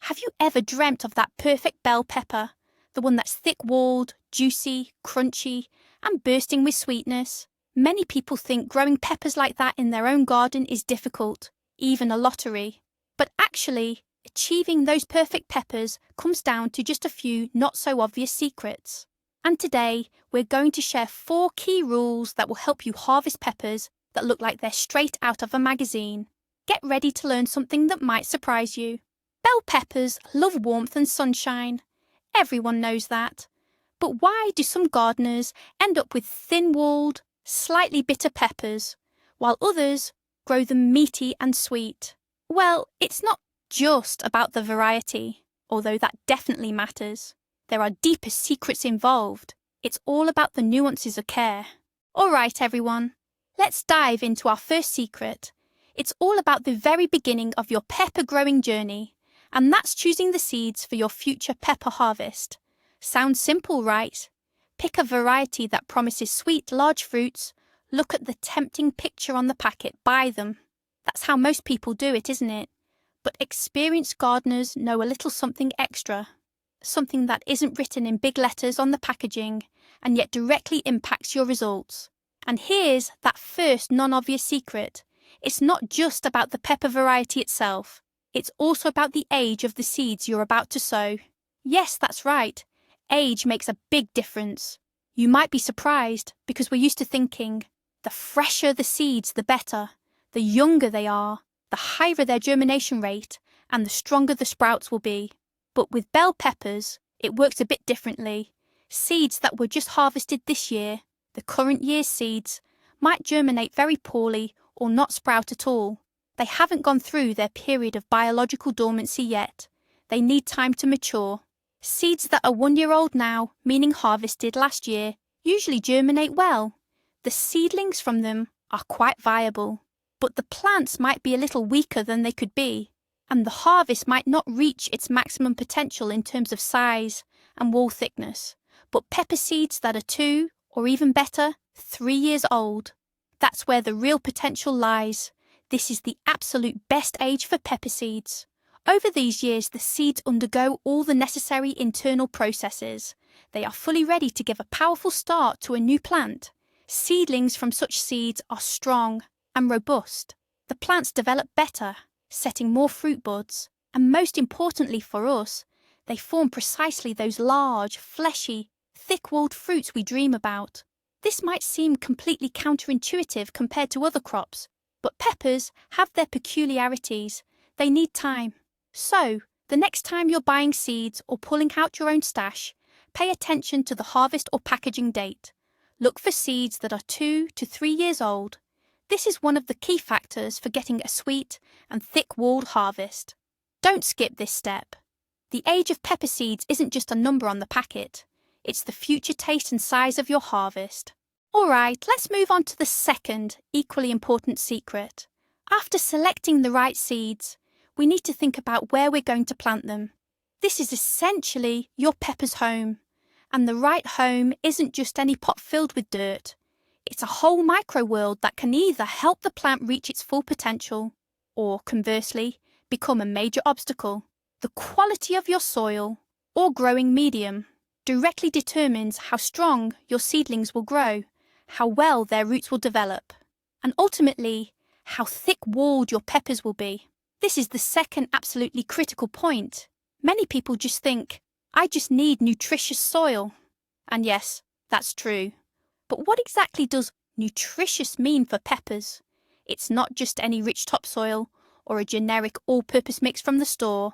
Have you ever dreamt of that perfect bell pepper? The one that's thick-walled, juicy, crunchy, and bursting with sweetness? Many people think growing peppers like that in their own garden is difficult, even a lottery. But actually, achieving those perfect peppers comes down to just a few not-so-obvious secrets. And today, we're going to share 4 key rules that will help you harvest peppers that look like they're straight out of a magazine. Get ready to learn something that might surprise you. Bell peppers love warmth and sunshine. Everyone knows that. But why do some gardeners end up with thin-walled, slightly bitter peppers, while others grow them meaty and sweet? Well, it's not just about the variety, although that definitely matters. There are deeper secrets involved. It's all about the nuances of care. All right, everyone, let's dive into our first secret. It's all about the very beginning of your pepper growing journey, and that's choosing the seeds for your future pepper harvest. Sounds simple, right? Pick a variety that promises sweet, large fruits. Look at the tempting picture on the packet, buy them. That's how most people do it, isn't it? But experienced gardeners know a little something extra. Something that isn't written in big letters on the packaging and yet directly impacts your results. And here's that first non-obvious secret. It's not just about the pepper variety itself. It's also about the age of the seeds you're about to sow. Yes, that's right. Age makes a big difference. You might be surprised because we're used to thinking, the fresher the seeds, the better. The younger they are, the higher their germination rate, and the stronger the sprouts will be. But with bell peppers, it works a bit differently. Seeds that were just harvested this year, the current year's seeds, might germinate very poorly or not sprout at all. They haven't gone through their period of biological dormancy yet. They need time to mature. Seeds that are 1 year old now, meaning harvested last year, usually germinate well. The seedlings from them are quite viable, but the plants might be a little weaker than they could be, and the harvest might not reach its maximum potential in terms of size and wall thickness. But pepper seeds that are 2, or even better, 3 years old, that's where the real potential lies. This is the absolute best age for pepper seeds. Over these years, the seeds undergo all the necessary internal processes. They are fully ready to give a powerful start to a new plant. Seedlings from such seeds are strong and robust. The plants develop better, setting more fruit buds, and most importantly for us, they form precisely those large, fleshy, thick-walled fruits we dream about. This might seem completely counterintuitive compared to other crops, but peppers have their peculiarities. They need time. So, the next time you're buying seeds or pulling out your own stash, pay attention to the harvest or packaging date. Look for seeds that are 2 to 3 years old. This is one of the key factors for getting a sweet and thick-walled harvest. Don't skip this step. The age of pepper seeds isn't just a number on the packet. It's the future taste and size of your harvest. All right, let's move on to the second, equally important secret. After selecting the right seeds, we need to think about where we're going to plant them. This is essentially your pepper's home. And the right home isn't just any pot filled with dirt. It's a whole micro-world that can either help the plant reach its full potential, or conversely, become a major obstacle. The quality of your soil, or growing medium, directly determines how strong your seedlings will grow, how well their roots will develop, and ultimately, how thick-walled your peppers will be. This is the second absolutely critical point. Many people just think, I just need nutritious soil. And yes, that's true. But what exactly does nutritious mean for peppers? It's not just any rich topsoil or a generic all-purpose mix from the store.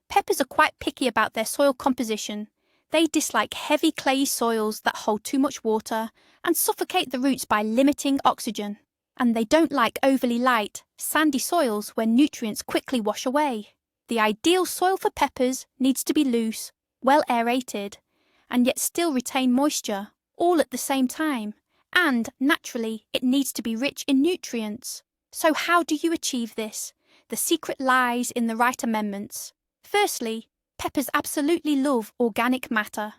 Peppers are quite picky about their soil composition. They dislike heavy clayey soils that hold too much water and suffocate the roots by limiting oxygen. And they don't like overly light, sandy soils where nutrients quickly wash away. The ideal soil for peppers needs to be loose, well aerated, and yet still retain moisture, all at the same time. And, naturally, it needs to be rich in nutrients. So how do you achieve this? The secret lies in the right amendments. Firstly, peppers absolutely love organic matter.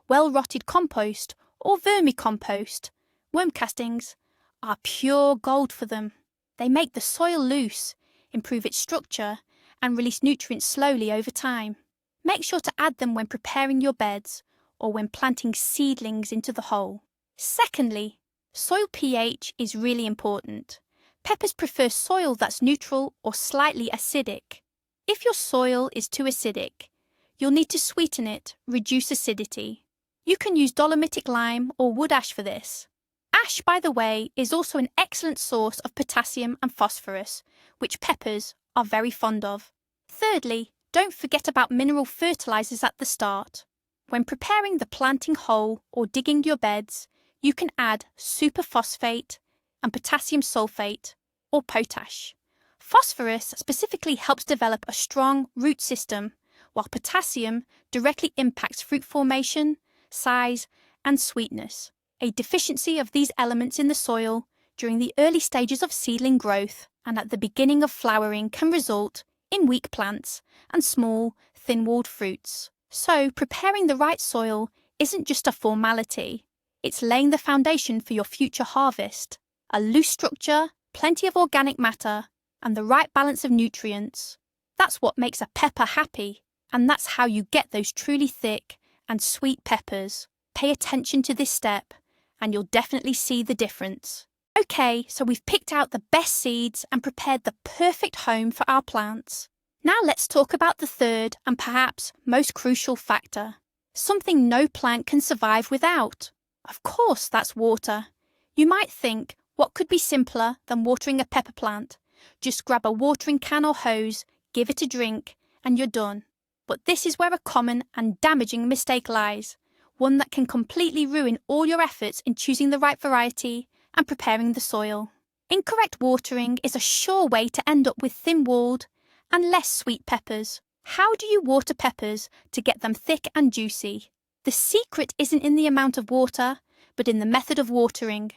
Well-rotted compost or vermicompost, worm castings, are pure gold for them. They make the soil loose, improve its structure, and release nutrients slowly over time. Make sure to add them when preparing your beds or when planting seedlings into the hole. Secondly, soil pH is really important. Peppers prefer soil that's neutral or slightly acidic. If your soil is too acidic, you'll need to sweeten it, reduce acidity. You can use dolomitic lime or wood ash for this. Ash, by the way, is also an excellent source of potassium and phosphorus, which peppers are very fond of. Thirdly, don't forget about mineral fertilizers at the start. When preparing the planting hole or digging your beds, you can add superphosphate and potassium sulfate or potash. Phosphorus specifically helps develop a strong root system, while potassium directly impacts fruit formation, size, and sweetness. A deficiency of these elements in the soil during the early stages of seedling growth and at the beginning of flowering can result in weak plants and small, thin-walled fruits. So, preparing the right soil isn't just a formality. It's laying the foundation for your future harvest. A loose structure, plenty of organic matter, and the right balance of nutrients. That's what makes a pepper happy, and that's how you get those truly thick and sweet peppers. Pay attention to this step, and you'll definitely see the difference. Okay, so we've picked out the best seeds and prepared the perfect home for our plants. Now let's talk about the third and perhaps most crucial factor. Something no plant can survive without. Of course, that's water. You might think, what could be simpler than watering a pepper plant? Just grab a watering can or hose, give it a drink, and you're done. But this is where a common and damaging mistake lies, one that can completely ruin all your efforts in choosing the right variety and preparing the soil. Incorrect watering is a sure way to end up with thin-walled and less sweet peppers. How do you water peppers to get them thick and juicy? The secret isn't in the amount of water, but in the method of watering.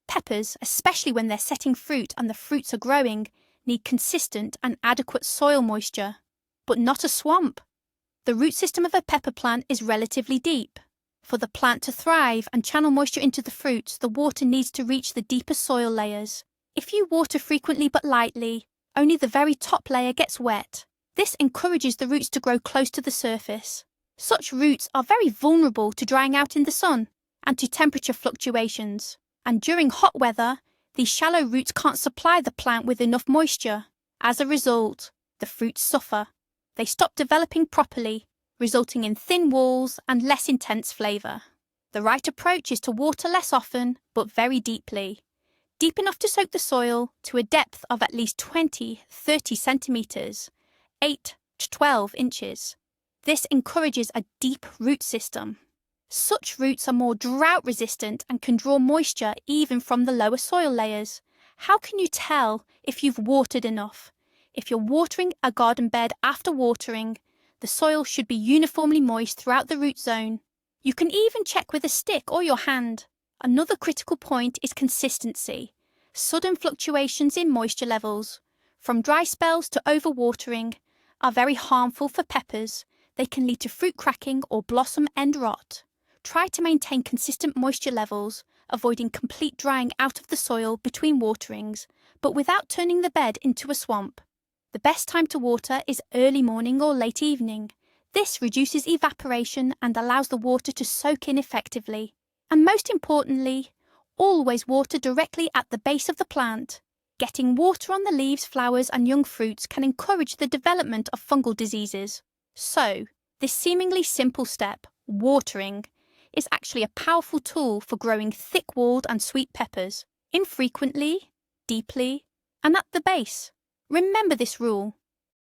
Peppers, especially when they're setting fruit and the fruits are growing, need consistent and adequate soil moisture, but not a swamp. The root system of a pepper plant is relatively deep. For the plant to thrive and channel moisture into the fruits, the water needs to reach the deeper soil layers. If you water frequently but lightly, only the very top layer gets wet. This encourages the roots to grow close to the surface. Such roots are very vulnerable to drying out in the sun and to temperature fluctuations. And during hot weather, these shallow roots can't supply the plant with enough moisture. As a result, the fruits suffer. They stop developing properly, resulting in thin walls and less intense flavour. The right approach is to water less often, but very deeply. Deep enough to soak the soil to a depth of at least 20-30 centimetres, 8 to 12 inches. This encourages a deep root system. Such roots are more drought resistant and can draw moisture even from the lower soil layers. How can you tell if you've watered enough? If you're watering a garden bed after watering, the soil should be uniformly moist throughout the root zone. You can even check with a stick or your hand. Another critical point is consistency. Sudden fluctuations in moisture levels, from dry spells to overwatering, are very harmful for peppers. They can lead to fruit cracking or blossom end rot. Try to maintain consistent moisture levels, avoiding complete drying out of the soil between waterings, but without turning the bed into a swamp. The best time to water is early morning or late evening. This reduces evaporation and allows the water to soak in effectively. And most importantly, always water directly at the base of the plant. Getting water on the leaves, flowers and young fruits can encourage the development of fungal diseases. So, this seemingly simple step, watering, is actually a powerful tool for growing thick-walled and sweet peppers, infrequently, deeply, and at the base. Remember this rule.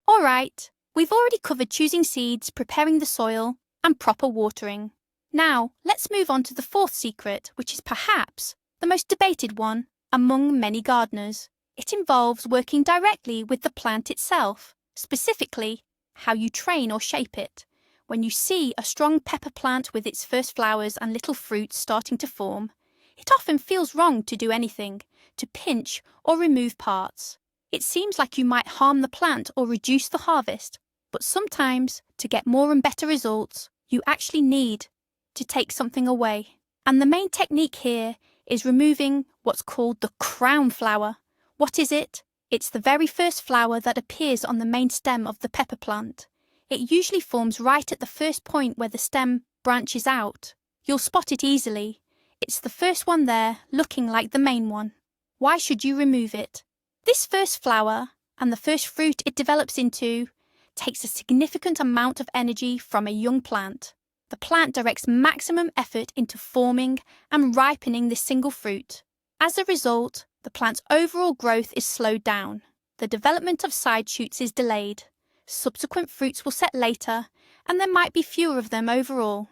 Alright, we've already covered choosing seeds, preparing the soil, and proper watering. Now, let's move on to the fourth secret, which is perhaps the most debated one among many gardeners. It involves working directly with the plant itself, specifically how you train or shape it. When you see a strong pepper plant with its first flowers and little fruits starting to form, it often feels wrong to do anything, to pinch or remove parts. It seems like you might harm the plant or reduce the harvest, but sometimes, to get more and better results, you actually need to take something away. And the main technique here is removing what's called the crown flower. What is it? It's the very first flower that appears on the main stem of the pepper plant. It usually forms right at the first point where the stem branches out. You'll spot it easily. It's the first one there, looking like the main one. Why should you remove it? This first flower, and the first fruit it develops into, takes a significant amount of energy from a young plant. The plant directs maximum effort into forming and ripening this single fruit. As a result, the plant's overall growth is slowed down. The development of side shoots is delayed. Subsequent fruits will set later, and there might be fewer of them overall.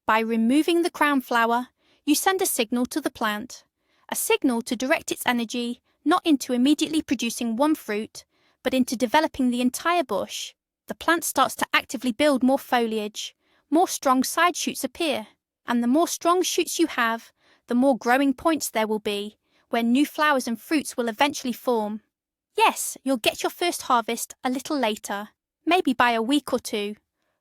By removing the crown flower, you send a signal to the plant, a signal to direct its energy not into immediately producing one fruit, but into developing the entire bush. The plant starts to actively build more foliage, more strong side shoots appear, and the more strong shoots you have, the more growing points there will be, where new flowers and fruits will eventually form. Yes, you'll get your first harvest a little later, maybe by a week or two,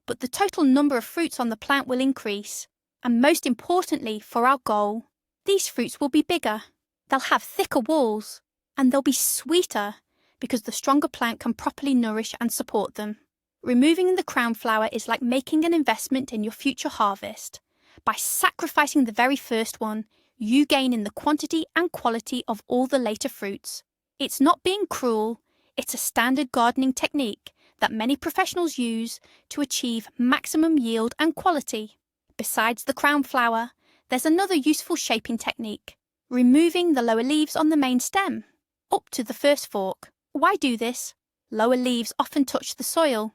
but the total number of fruits on the plant will increase, and most importantly for our goal, these fruits will be bigger. They'll have thicker walls, and they'll be sweeter because the stronger plant can properly nourish and support them. Removing the crown flower is like making an investment in your future harvest. By sacrificing the very first one, you gain in the quantity and quality of all the later fruits. It's not being cruel, it's a standard gardening technique that many professionals use to achieve maximum yield and quality. Besides the crown flower, there's another useful shaping technique, removing the lower leaves on the main stem, up to the first fork. Why do this? Lower leaves often touch the soil,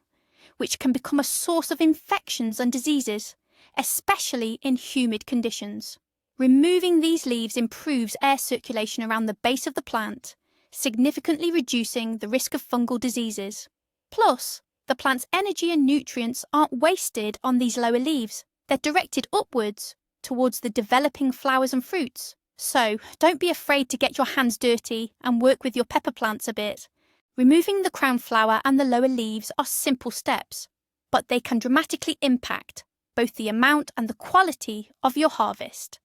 which can become a source of infections and diseases, especially in humid conditions. Removing these leaves improves air circulation around the base of the plant, significantly reducing the risk of fungal diseases. Plus, the plant's energy and nutrients aren't wasted on these lower leaves. They're directed upwards, towards the developing flowers and fruits. So, don't be afraid to get your hands dirty and work with your pepper plants a bit. Removing the crown flower and the lower leaves are simple steps, but they can dramatically impact both the amount and the quality of your harvest.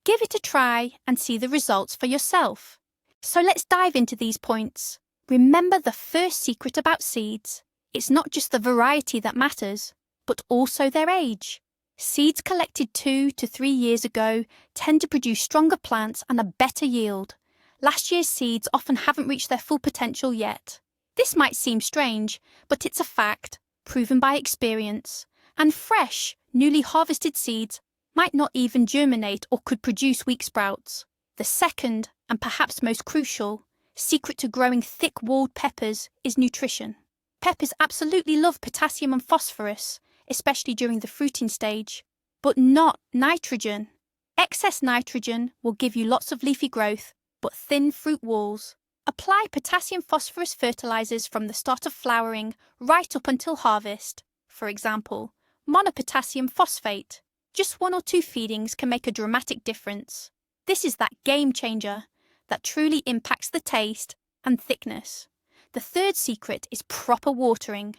Give it a try and see the results for yourself. So let's dive into these points. Remember the first secret about seeds. It's not just the variety that matters, but also their age. Seeds collected 2 to 3 years ago tend to produce stronger plants and a better yield. Last year's seeds often haven't reached their full potential yet. This might seem strange, but it's a fact, proven by experience. And fresh, newly harvested seeds might not even germinate or could produce weak sprouts. The second, and perhaps most crucial, secret to growing thick-walled peppers is nutrition. Peppers absolutely love potassium and phosphorus, especially during the fruiting stage, but not nitrogen. Excess nitrogen will give you lots of leafy growth, but thin fruit walls. Apply potassium-phosphorus fertilizers from the start of flowering right up until harvest. For example, monopotassium phosphate. Just 1 or 2 feedings can make a dramatic difference. This is that game changer that truly impacts the taste and thickness. The third secret is proper watering.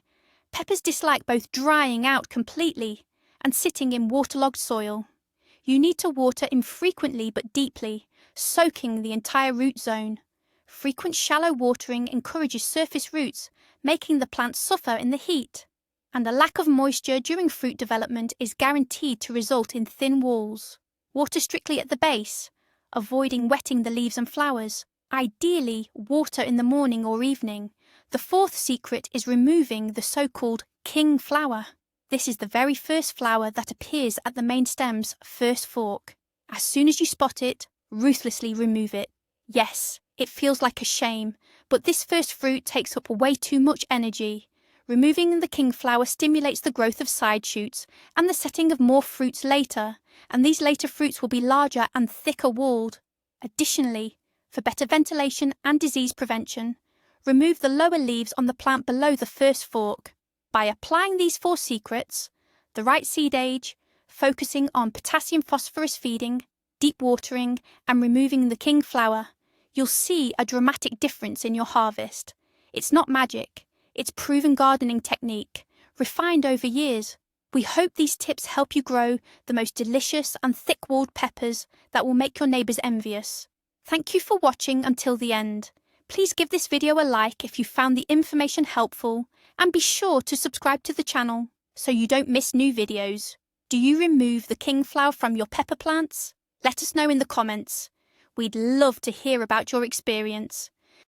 Peppers dislike both drying out completely and sitting in waterlogged soil. You need to water infrequently but deeply, soaking the entire root zone. Frequent shallow watering encourages surface roots, making the plant suffer in the heat. And a lack of moisture during fruit development is guaranteed to result in thin walls. Water strictly at the base, avoiding wetting the leaves and flowers. Ideally, water in the morning or evening. The fourth secret is removing the so-called king flower. This is the very first flower that appears at the main stem's first fork. As soon as you spot it, ruthlessly remove it. Yes, it feels like a shame, but this first fruit takes up way too much energy. Removing the king flower stimulates the growth of side shoots and the setting of more fruits later, and these later fruits will be larger and thicker walled. Additionally, for better ventilation and disease prevention, remove the lower leaves on the plant below the first fork. By applying these 4 secrets, the right seed age, focusing on potassium-phosphorus feeding, deep watering, and removing the king flower, you'll see a dramatic difference in your harvest. It's not magic, it's proven gardening technique, refined over years. We hope these tips help you grow the most delicious and thick-walled peppers that will make your neighbours envious. Thank you for watching until the end. Please give this video a like if you found the information helpful, and be sure to subscribe to the channel so you don't miss new videos. Do you remove the kingflower from your pepper plants? Let us know in the comments. We'd love to hear about your experience.